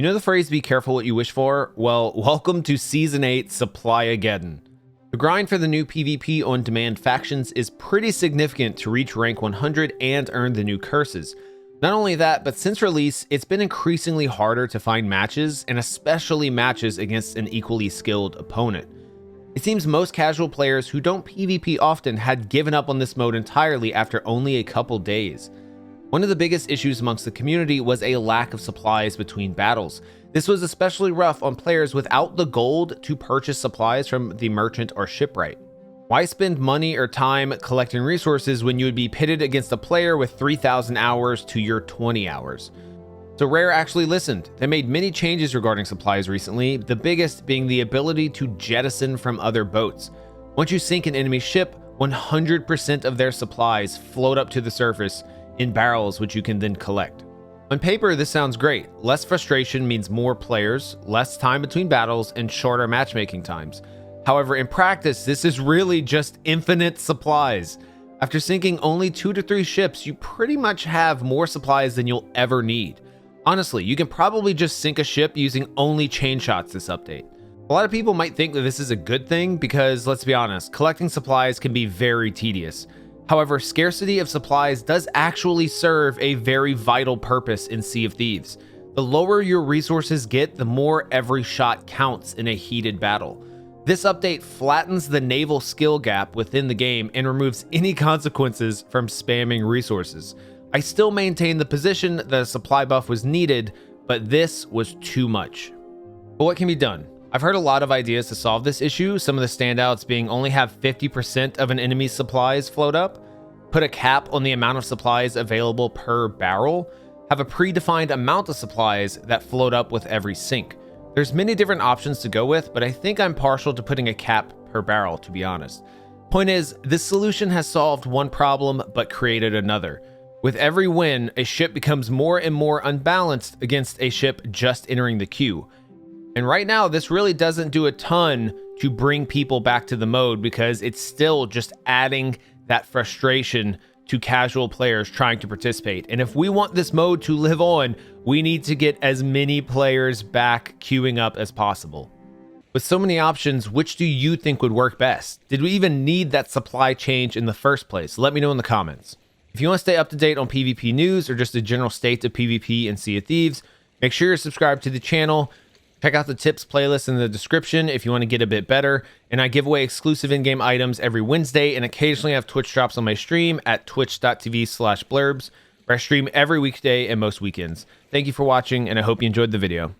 You know the phrase, be careful what you wish for? Well, welcome to Season 8 Supply Again. The grind for the new PvP on-demand factions is pretty significant to reach rank 100 and earn the new curses. Not only that, but since release, it's been increasingly harder to find matches, and especially matches against an equally skilled opponent. It seems most casual players who don't PvP often had given up on this mode entirely after only a couple days. One of the biggest issues amongst the community was a lack of supplies between battles. This was especially rough on players without the gold to purchase supplies from the merchant or shipwright. Why spend money or time collecting resources when you would be pitted against a player with 3,000 hours to your 20 hours? So Rare actually listened. They made many changes regarding supplies recently, the biggest being the ability to jettison from other boats. Once you sink an enemy ship, 100% of their supplies float up to the surface in barrels, which you can then collect. On paper, this sounds great. Less frustration means more players, less time between battles, and shorter matchmaking times. However, in practice, this is really just infinite supplies. After sinking only 2 to 3 ships, you pretty much have more supplies than you'll ever need. Honestly, you can probably just sink a ship using only chain shots this update. A lot of people might think that this is a good thing because, let's be honest, collecting supplies can be very tedious. However, scarcity of supplies does actually serve a very vital purpose in Sea of Thieves. The lower your resources get, the more every shot counts in a heated battle. This update flattens the naval skill gap within the game and removes any consequences from spamming resources. I still maintain the position that a supply buff was needed, but this was too much. But what can be done? I've heard a lot of ideas to solve this issue, some of the standouts being only have 50% of an enemy's supplies float up, put a cap on the amount of supplies available per barrel, have a predefined amount of supplies that float up with every sink. There's many different options to go with, but I think I'm partial to putting a cap per barrel, to be honest. Point is, this solution has solved one problem but created another. With every win, a ship becomes more and more unbalanced against a ship just entering the queue. And right now, this really doesn't do a ton to bring people back to the mode because it's still just adding that frustration to casual players trying to participate. And if we want this mode to live on, we need to get as many players back queuing up as possible. With so many options, which do you think would work best? Did we even need that supply change in the first place? Let me know in the comments. If you want to stay up to date on PvP news or just the general state of PvP and Sea of Thieves, make sure you're subscribed to the channel. Check out the tips playlist in the description if you want to get a bit better. And I give away exclusive in-game items every Wednesday and occasionally have Twitch drops on my stream at twitch.tv/blurbs, where I stream every weekday and most weekends. Thank you for watching, and I hope you enjoyed the video.